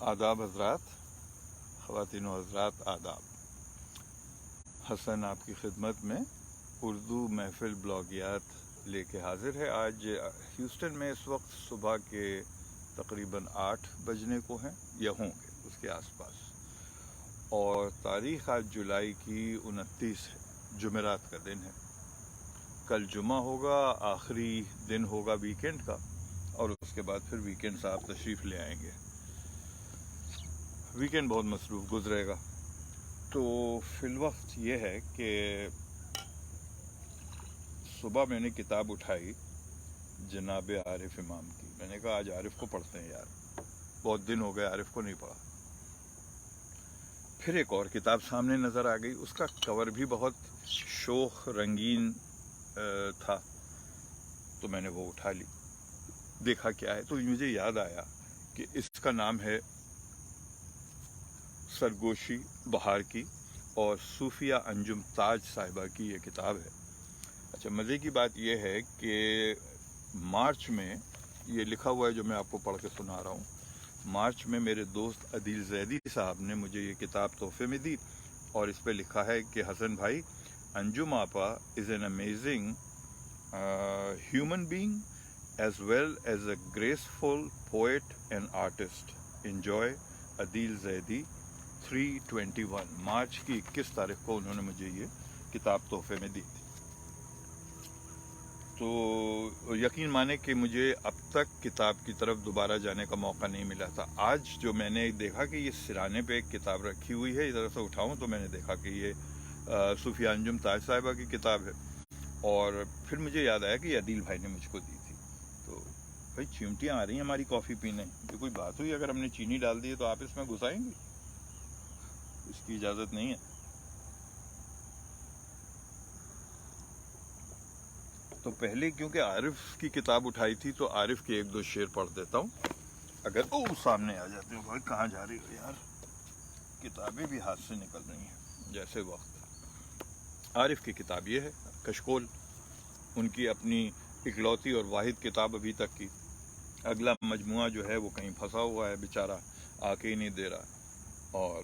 आदाब हजरात, ख़वातीन व हजरात आदाब। हसन आपकी खिदमत में उर्दू महफिल ब्लॉगियात लेके हाजिर है। आज ह्यूस्टन में इस वक्त सुबह के तकरीबन 8 बजने को हैं या होंगे उसके आसपास, और तारीख़ आज जुलाई की 29 है, जुमेरात का दिन है। कल जुमा होगा, आखिरी दिन होगा वीकेंड का, और उसके बाद फिर वीकेंड साहब तशरीफ़ ले आएंगे। वीकेंड बहुत मसरूफ़ गुजरेगा। तो फिलवक्त ये है कि सुबह मैंने किताब उठाई जनाब आरिफ इमाम की। मैंने कहा आज आरिफ को पढ़ते हैं यार, बहुत दिन हो गए आरिफ को नहीं पढ़ा। फिर एक और किताब सामने नज़र आ गई, उसका कवर भी बहुत शोख रंगीन था, तो मैंने वो उठा ली। देखा क्या है, तो मुझे याद आया कि इसका नाम है सरगोशी बहार की, और सूफिया अंजुम ताज साहिबा की ये किताब है। अच्छा, मज़े की बात यह है कि मार्च में ये लिखा हुआ है जो मैं आपको पढ़ के सुना रहा हूँ। मार्च में मेरे दोस्त अदील जैदी साहब ने मुझे ये किताब तोहफे में दी, और इस पे लिखा है कि हसन भाई, अंजुम आपा is an amazing human being as well as a graceful poet and artist. Enjoy, Adeel Zaidi. 3/21 March की 21 तारीख को उन्होंने मुझे ये किताब तोहफे में दी थी। तो यकीन माने कि मुझे अब तक किताब की तरफ दोबारा जाने का मौका नहीं मिला था। आज जो मैंने देखा कि ये सिराने पे एक किताब रखी हुई है, इधर से उठाऊं तो मैंने देखा कि ये सूफिया अंजुम ताज साहिबा की किताब है, और फिर मुझे याद आया कि अदील भाई ने मुझको दी थी। तो भाई चिमटियाँ आ रही हैं हमारी कॉफ़ी पीने, ये कोई बात हुई? अगर हमने चीनी डाल दी है तो आप इसमें घुसाएंगे? इसकी इजाज़त नहीं है। तो पहले क्योंकि आरिफ की किताब उठाई थी तो आरिफ के 1-2 शेर पढ़ देता हूँ। अगर सामने आ जाते हो। भाई कहाँ जा रही हो यार, किताबें भी हाथ से निकल रही हैं जैसे वक्त। आरिफ की किताब ये है, कशकोल, उनकी अपनी इकलौती और वाहिद किताब अभी तक की। अगला मजमुआ जो है वो कहीं फंसा हुआ है, बेचारा आके ही नहीं दे रहा। और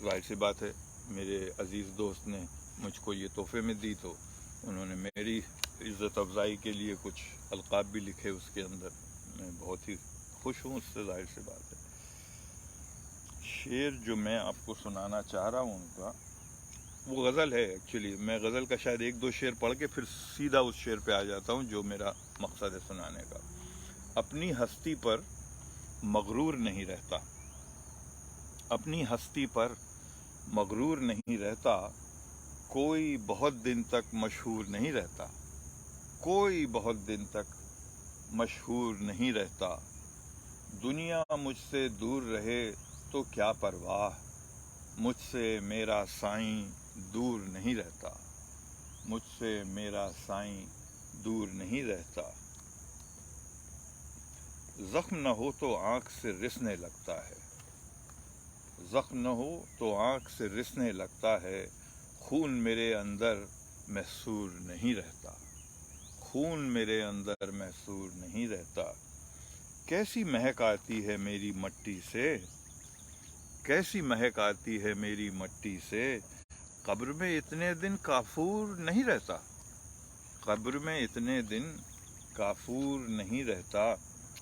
जाहिर सी बात है, मेरे अजीज़ दोस्त ने मुझको ये तोहफे में दी, तो उन्होंने मेरी इज़्ज़त अफजाई के लिए कुछ अलक़ाब भी लिखे उसके अंदर। मैं बहुत ही खुश हूँ उससे, जाहिर सी बात है। शेर जो मैं आपको सुनाना चाह रहा हूँ उनका, वो गज़ल है एक्चुअली। मैं गज़ल का शायद 1-2 शेर पढ़ के फिर सीधा उस शेर पे आ जाता हूँ जो मेरा मकसद है सुनाने का। अपनी हस्ती पर मगरूर नहीं रहता, अपनी हस्ती पर मगरूर नहीं रहता, कोई बहुत दिन तक मशहूर नहीं रहता, कोई बहुत दिन तक मशहूर नहीं रहता। दुनिया मुझसे दूर रहे तो क्या परवाह, मुझसे मेरा साईं दूर नहीं रहता, मुझसे मेरा साईं दूर नहीं रहता। जख्म न हो तो आँख से रिसने लगता है, जख्म न हो तो आँख से रिसने लगता है, खून मेरे अंदर महसूर नहीं रहता, खून मेरे अंदर महसूर नहीं रहता। कैसी महक आती है मेरी मट्टी से, कैसी महक आती है मेरी मट्टी से, कब्र में इतने दिन काफूर नहीं रहता, कब्र में इतने दिन काफूर नहीं रहता।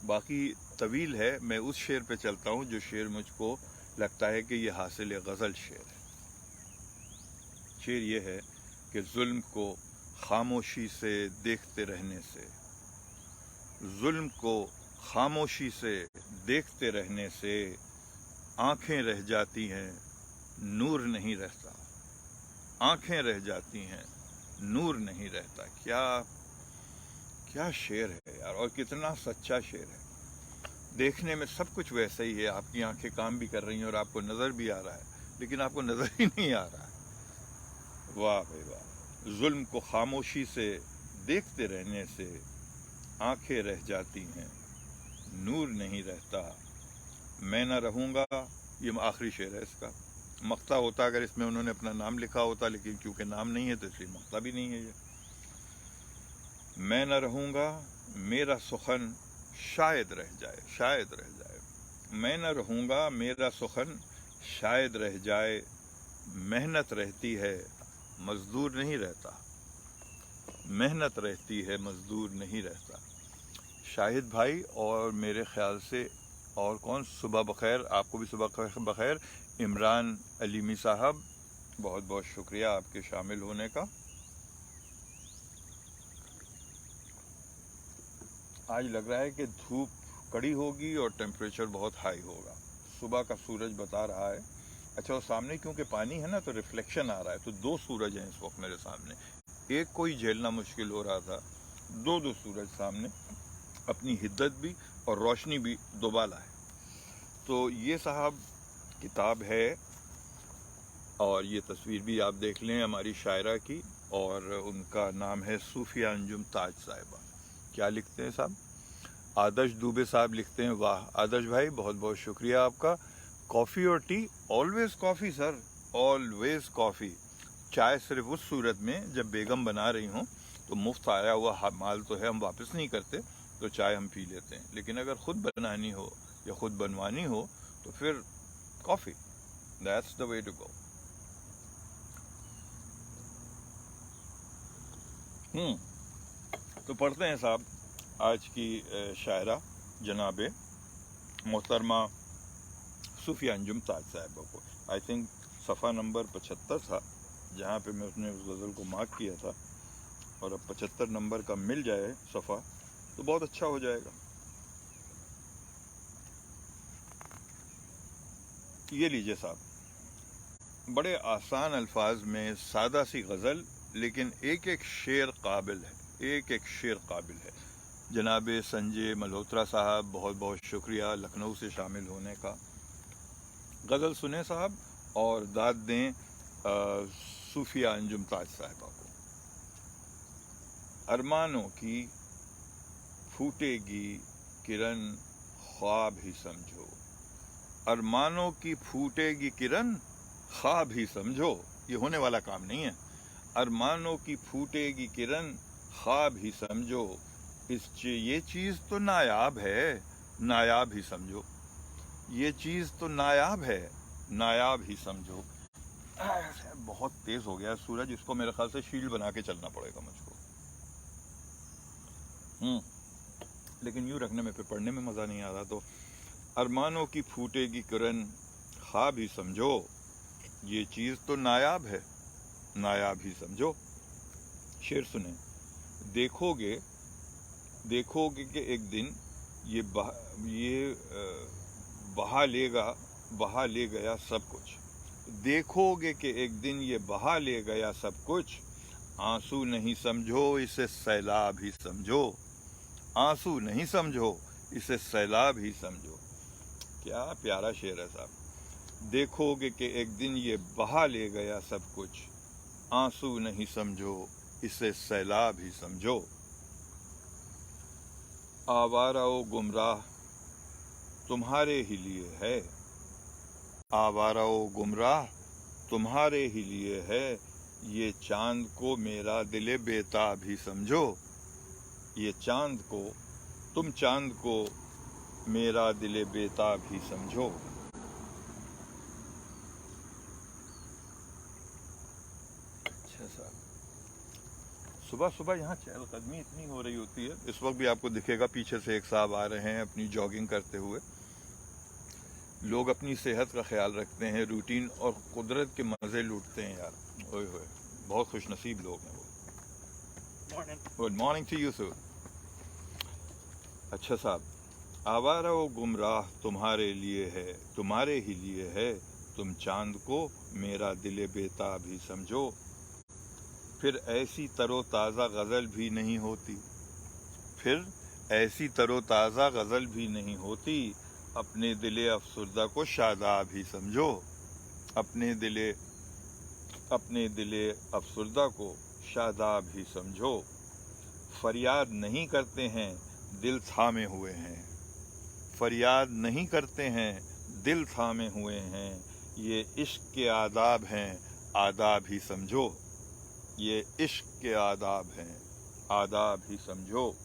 बाकी तवील है, मैं उस शेर पे चलता हूँ जो शेर मुझको लगता है कि ये हासिल गज़ल शेर है। शेर ये है कि जुल्म को खामोशी से देखते रहने से, जुल्म को खामोशी से देखते रहने से, आँखें रह जाती हैं नूर नहीं रहता, आँखें रह जाती हैं नूर नहीं रहता। क्या क्या शेर है यार, और कितना सच्चा शेर है। देखने में सब कुछ वैसा ही है, आपकी आंखें काम भी कर रही हैं और आपको नज़र भी आ रहा है, लेकिन आपको नज़र ही नहीं आ रहा है। वाह भाई वाह। जुल्म को खामोशी से देखते रहने से, आंखें रह जाती हैं नूर नहीं रहता। मैं न रहूँगा, ये आखिरी शेर है इसका। मक्ता होता अगर इसमें उन्होंने अपना नाम लिखा होता, लेकिन क्योंकि नाम नहीं है तो इसलिए मक्ता भी नहीं है ये। मैं न रहूँगा, मेरा सुखन शायद रह जाए, शायद रह जाए, मैं न रहूँगा मेरा सुखन शायद रह जाए, मेहनत रहती है मजदूर नहीं रहता, मेहनत रहती है मजदूर नहीं रहता। शाहिद भाई और मेरे ख्याल से और कौन, सुबह बखैर, आपको भी सुबह बखैर। इमरान अलीमी साहब, बहुत बहुत शुक्रिया आपके शामिल होने का। आज लग रहा है कि धूप कड़ी होगी और टेम्परेचर बहुत हाई होगा। सुबह का सूरज बता रहा है। अच्छा, वो सामने क्योंकि पानी है ना तो रिफ्लेक्शन आ रहा है, तो दो सूरज हैं इस वक्त मेरे सामने। एक को ही झेलना मुश्किल हो रहा था, दो दो सूरज सामने, अपनी हिद्दत भी और रोशनी भी दोबाला है। तो ये साहब किताब है और ये तस्वीर भी आप देख लें हमारी शायरा की, और उनका नाम है सूफिया अंजुम ताज साहिबा। क्या लिखते हैं साहब? आदर्श दुबे साहब लिखते हैं, वाह आदर्श भाई बहुत बहुत शुक्रिया आपका। कॉफ़ी और T? Always coffee sir, always coffee. चाय सिर्फ उस सूरत में जब बेगम बना रही हों, तो मुफ्त आया हुआ माल तो है, हम वापस नहीं करते, तो चाय हम पी लेते हैं। लेकिन अगर ख़ुद बनानी हो या ख़ुद बनवानी हो तो फिर coffee, that's the way to go. तो पढ़ते हैं साहब आज की शायरा जनाबे मोहतरमा सूफिया अंजुम ताज साहिबा को। आई थिंक सफ़ा नंबर 75 था जहाँ पे मैं उसने उस गज़ल को मार्क किया था, और अब 75 नंबर का मिल जाए सफ़ा तो बहुत अच्छा हो जाएगा। ये लीजिए साहब, बड़े आसान अल्फाज में सादा सी गज़ल, लेकिन एक एक शेर काबिल है, एक एक शेर काबिल है। जनाबे संजय मल्होत्रा साहब, बहुत बहुत शुक्रिया लखनऊ से शामिल होने का। गज़ल सुने साहब और दाद दें सूफिया अंजुम ताज साहिबा को। अरमानों की फूटेगी किरण ख्वाब ही समझो, अरमानों की फूटेगी किरण ख्वाब ही समझो। ये होने वाला काम नहीं है। अरमानों की फूटेगी किरण ख्वाब ही समझो, ये चीज़ तो नायाब है, नायाब ही समझो। ये चीज़ तो नायाब है, नायाब ही समझो। बहुत तेज हो गया सूरज, इसको मेरे ख्याल से शील्ड बना के चलना पड़ेगा मुझको। लेकिन यूं रखने में फिर पढ़ने में मज़ा नहीं आ रहा। तो अरमानों की फूटेगी किरण ख्वाब ही समझो, ये चीज़ तो नायाब है, नायाब ही समझो। शेर सुने। देखोगे देखोगे कि एक दिन ये बहा ले गया सब कुछ। देखोगे कि एक दिन ये बहा ले गया सब कुछ, आंसू नहीं समझो इसे सैलाब ही समझो, आंसू नहीं समझो इसे सैलाब ही समझो। क्या प्यारा शेर है साहब। देखोगे कि एक दिन ये बहा ले गया सब कुछ, आंसू नहीं समझो इसे सैलाब ही समझो। आवारा ओ गुमराह तुम्हारे ही लिए है, आवारा ओ गुमराह तुम्हारे ही लिए है, ये चांद को मेरा दिले बेताब ही समझो, ये चांद को, तुम चांद को मेरा दिले बेताब ही समझो। अच्छा साहब, सुबह सुबह यहाँ चहलकदमी इतनी हो रही होती है। इस वक्त भी आपको दिखेगा पीछे से एक साहब आ रहे हैं अपनी जॉगिंग करते हुए। लोग अपनी सेहत का ख्याल रखते हैं, रूटीन और कुदरत के मज़े लूटते हैं यार। ओए होए, बहुत खुशनसीब लोग हैं वो। Good morning to you sir. अच्छा साहब, आवारा वो गुमराह तुम्हारे लिए है, तुम्हारे ही लिए है, तुम चांद को मेरा दिले बेताब ही समझो। फिर ऐसी तरोताज़ा गज़ल भी नहीं होती, फिर ऐसी तरोताज़ा गज़ल भी नहीं होती, अपने दिले अफसरदा को शादाब ही समझो, अपने दिले अफसरदा को शादाब ही समझो। फरियाद नहीं करते हैं दिल थामे हुए हैं, फरियाद नहीं करते हैं दिल थामे हुए हैं, ये इश्क के आदाब हैं आदाब ही समझो, ये इश्क के आदाब हैं आदाब ही समझो।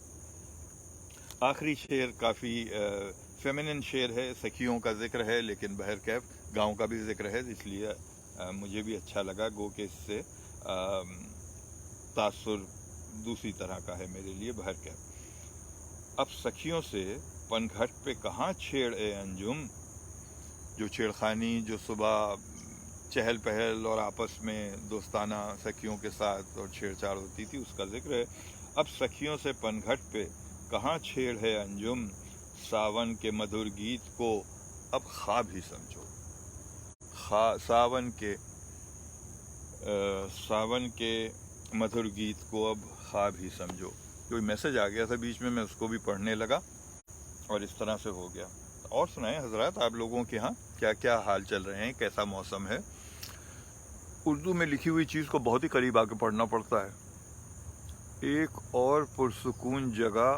आखिरी शेर काफ़ी फेमिनिन शेर है, सखियों का जिक्र है, लेकिन बहरकैफ गाँव का भी जिक्र है, इसलिए मुझे भी अच्छा लगा। गो के इससे तासुर दूसरी तरह का है मेरे लिए। बहरकैफ अब सखियों से पनघट पे कहाँ छेड़ ए अंजुम, जो छेड़खानी जो सुबह चहल पहल और आपस में दोस्ताना सखियों के साथ और छेड़छाड़ होती थी, उसका जिक्र है। अब सखियों से पनघट पे कहाँ छेड़ है अंजुम, सावन के मधुर गीत को अब ख्वाब ही समझो। सावन के मधुर गीत को अब ख्वाब ही समझो। कोई मैसेज आ गया था बीच में, मैं उसको भी पढ़ने लगा और इस तरह से हो गया। और सुनाएं हजरात, आप लोगों के यहाँ क्या क्या हाल चल रहे हैं, कैसा मौसम है। उर्दू में लिखी हुई चीज़ को बहुत ही करीब आके पढ़ना पड़ता है। एक और पुरसुकून जगह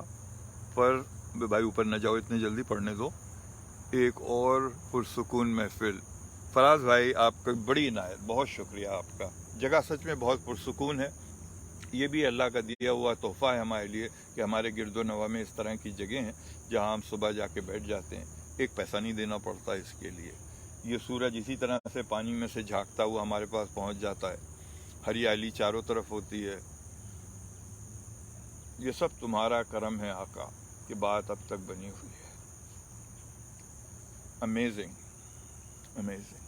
पर, भाई ऊपर न जाओ इतने जल्दी, पढ़ने दो। एक और पुरसुकून महफिल। फराज भाई आपका बड़ी इनायत, बहुत शुक्रिया आपका। जगह सच में बहुत पुरसुकून है। ये भी अल्लाह का दिया हुआ तोहफा है हमारे लिए कि हमारे गिरदो नवा में इस तरह की जगह हैं जहाँ हम सुबह जाके बैठ जाते हैं। एक पैसा नहीं देना पड़ता इसके लिए। ये सूरज इसी तरह से पानी में से झांकता हुआ हमारे पास पहुँच जाता है। हरियाली चारों तरफ होती है। ये सब तुम्हारा करम है आका, कि बात अब तक बनी हुई है। Amazing amazing.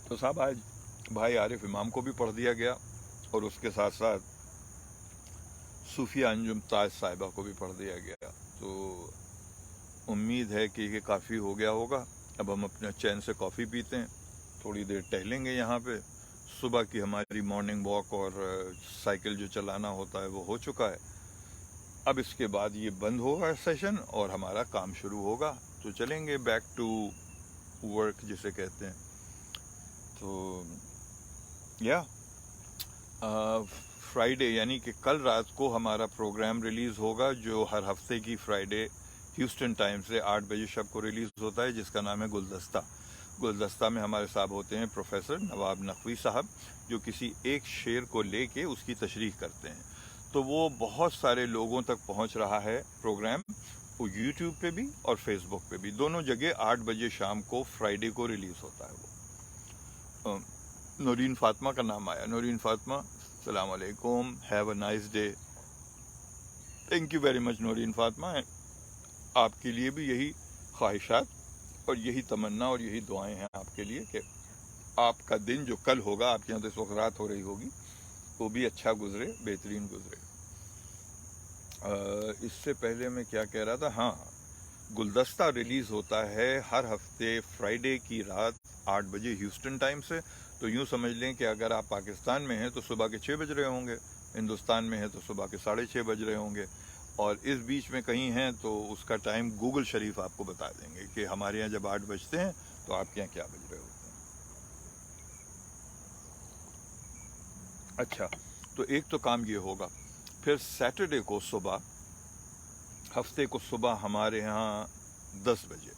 तो साहब आज भाई आरिफ इमाम को भी पढ़ दिया गया और उसके साथ साथ सूफिया अंजुम ताज साहिबा को भी पढ़ दिया गया। तो उम्मीद है कि ये काफ़ी हो गया होगा। अब हम अपने चैन से कॉफ़ी पीते हैं, थोड़ी देर टहलेंगे यहाँ पे। सुबह की हमारी मॉर्निंग वॉक और साइकिल जो चलाना होता है वो हो चुका है। अब इसके बाद ये बंद होगा सेशन और हमारा काम शुरू होगा। तो चलेंगे बैक टू वर्क जिसे कहते हैं। तो या फ्राइडे यानी कि कल रात को हमारा प्रोग्राम रिलीज़ होगा, जो हर हफ्ते की फ्राइडे ह्यूस्टन टाइम से 8 बजे शब को रिलीज़ होता है, जिसका नाम है गुलदस्ता। गुलदस्ता में हमारे साथ होते हैं प्रोफेसर नवाब नकवी साहब, जो किसी एक शेर को लेके उसकी तशरीह करते हैं। तो वो बहुत सारे लोगों तक पहुंच रहा है प्रोग्राम, वो यूट्यूब पे भी और फेसबुक पे भी, दोनों जगह 8 बजे शाम को फ्राइडे को रिलीज़ होता है वो। नौरीन फातिमा का नाम आया। नौरीन फातिमा, अस्सलाम वालेकुम, have a nice day. Thank you very much Naureen Fatima. आपके लिए भी यही ख्वाहिशात और यही तमन्ना और यही दुआएं हैं आपके लिए कि आपका दिन जो कल होगा, आपके यहाँ तो इस वक्त रात हो रही होगी, वो भी अच्छा गुजरे, बेहतरीन गुजरे। इससे पहले मैं क्या कह रहा था, हाँ, गुलदस्ता रिलीज़ होता है हर हफ्ते फ्राइडे की रात 8 बजे ह्यूस्टन टाइम से। तो यूँ समझ लें कि अगर आप पाकिस्तान में हैं तो सुबह के 6 बज रहे होंगे, हिंदुस्तान में हैं तो सुबह के 6:30 बज रहे होंगे, और इस बीच में कहीं हैं तो उसका टाइम गूगल शरीफ आपको बता देंगे कि हमारे यहाँ जब 8 बजते हैं तो आपके यहाँ क्या बज रहे होते हैं। अच्छा, तो एक तो काम ये होगा। फिर सैटरडे को सुबह, हफ्ते को सुबह हमारे यहाँ 10 बजे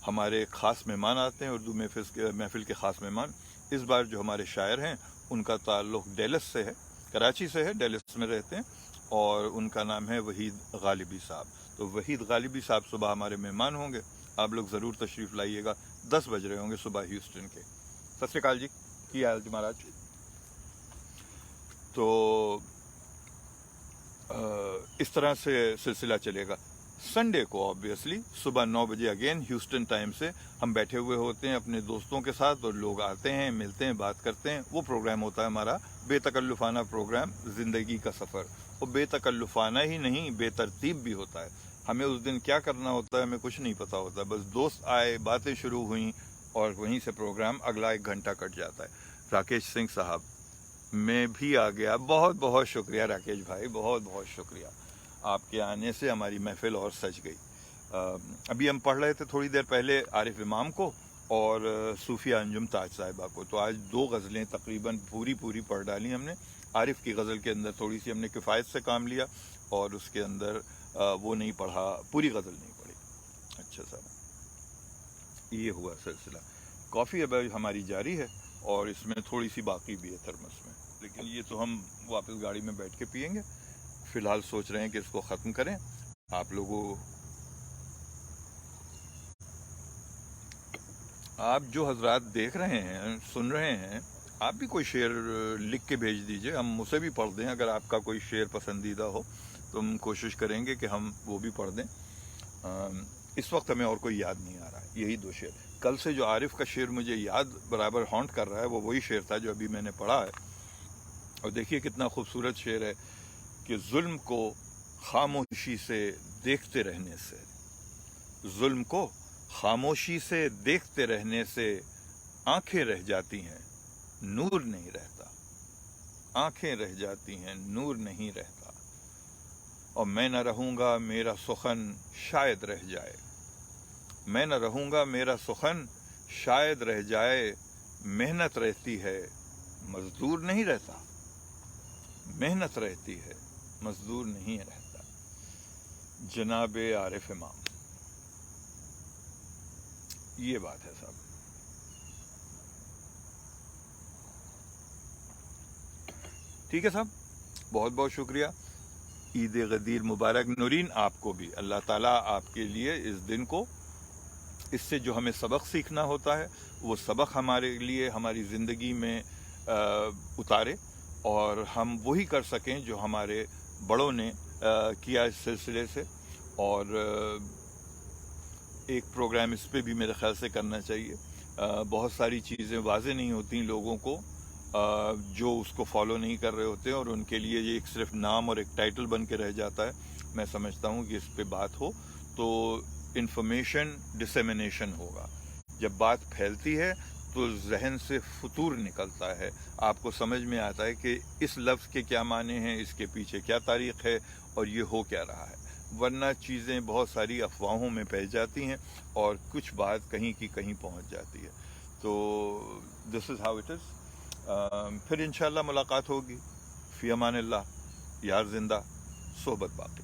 हमारे ख़ास मेहमान आते हैं, उर्दू महफिल के ख़ास मेहमान। इस बार जो हमारे शायर हैं उनका ताल्लुक़ डेलस से है, कराची से है, डेलस में रहते हैं, और उनका नाम है वहीद गालिबी साहब। तो वहीद गालिबी साहब सुबह हमारे मेहमान होंगे। आप लोग ज़रूर तशरीफ़ लाइएगा। 10 बज रहे होंगे सुबह ह्यूस्टन के। सत श्री अकाल जी, की हाल जी महाराज। तो इस तरह से सिलसिला चलेगा। संडे को ऑब्वियसली सुबह 9 बजे अगेन ह्यूस्टन टाइम से हम बैठे हुए होते हैं अपने दोस्तों के साथ, और लोग आते हैं, मिलते हैं, बात करते हैं। वो प्रोग्राम होता है हमारा बेतकल्लुफ़ाना प्रोग्राम, ज़िंदगी का सफ़र। वो बेतकल्लुफ़ाना ही नहीं, बेतरतीब भी होता है। हमें उस दिन क्या करना होता है हमें कुछ नहीं पता होता, बस दोस्त आए, बातें शुरू हुई और वहीं से प्रोग्राम अगला 1 घंटा कट जाता है। राकेश सिंह साहब, मैं भी आ गया। बहुत बहुत शुक्रिया राकेश भाई, बहुत बहुत शुक्रिया। आपके आने से हमारी महफिल और सज गई। अभी हम पढ़ रहे थे थोड़ी देर पहले आरिफ इमाम को और सूफिया अंजुम ताज साहिबा को। तो आज 2 गज़लें तकरीबन पूरी पढ़ डाली हमने। आरिफ की गज़ल के अंदर थोड़ी सी हमने किफ़ायत से काम लिया और उसके अंदर वो नहीं पढ़ा, पूरी गज़ल नहीं पढ़ी। अच्छा साहब, ये हुआ सिलसिला। कॉफ़ी अब हमारी जारी है और इसमें थोड़ी सी बाकी भी है थर्मस में, लेकिन ये तो हम वापस गाड़ी में बैठ के पियेंगे। فی الحال سوچ رہے ہیں کہ اس کو ختم کریں. آپ لوگوں آپ جو حضرات دیکھ رہے ہیں سن رہے ہیں آپ بھی کوئی شعر لکھ کے بھیج دیجئے, ہم اسے بھی پڑھ دیں. اگر آپ کا کوئی شعر پسندیدہ ہو تو ہم کوشش کریں گے کہ ہم وہ بھی پڑھ دیں. اس وقت ہمیں اور کوئی یاد نہیں آ رہا ہے, یہی دو شعر. کل سے جو عارف کا شعر مجھے یاد برابر ہانٹ کر رہا ہے وہ وہی شعر تھا جو ابھی میں نے پڑھا ہے. اور دیکھیے کتنا خوبصورت شعر ہے کہ ظلم کو خاموشی سے دیکھتے رہنے سے, ظلم کو خاموشی سے دیکھتے رہنے سے آنکھیں رہ جاتی ہیں نور نہیں رہتا, آنکھیں رہ جاتی ہیں نور نہیں رہتا. اور میں نہ رہوں گا میرا سخن شاید رہ جائے, میں نہ رہوں گا میرا سخن شاید رہ جائے. محنت رہتی ہے مزدور نہیں رہتا, محنت رہتی ہے مزدور نہیں رہتا. جناب عارف امام, یہ بات ہے صاحب. ٹھیک ہے صاحب, بہت بہت شکریہ. عید غدیر مبارک. نورین آپ کو بھی اللہ تعالیٰ آپ کے لیے اس دن کو, اس سے جو ہمیں سبق سیکھنا ہوتا ہے وہ سبق ہمارے لیے ہماری زندگی میں اتارے, اور ہم وہی کر سکیں جو ہمارے بڑوں نے کیا اس سلسلے سے. اور ایک پروگرام اس پہ بھی میرے خیال سے کرنا چاہیے. بہت ساری چیزیں واضح نہیں ہوتی لوگوں کو جو اس کو فالو نہیں کر رہے ہوتے ہیں, اور ان کے لیے یہ ایک صرف نام اور ایک ٹائٹل بن کے رہ جاتا ہے. میں سمجھتا ہوں کہ اس پہ بات ہو تو انفارمیشن ڈسیمینیشن ہوگا. جب بات پھیلتی ہے تو ذہن سے فطور نکلتا ہے, آپ کو سمجھ میں آتا ہے کہ اس لفظ کے کیا معنی ہیں, اس کے پیچھے کیا تاریخ ہے, اور یہ ہو کیا رہا ہے. ورنہ چیزیں بہت ساری افواہوں میں پھیل جاتی ہیں اور کچھ بات کہیں کی کہیں پہنچ جاتی ہے. تو دس از ہاؤ اٹ از. پھر انشاءاللہ ملاقات ہوگی. فی امان اللہ. یار زندہ صحبت باقی.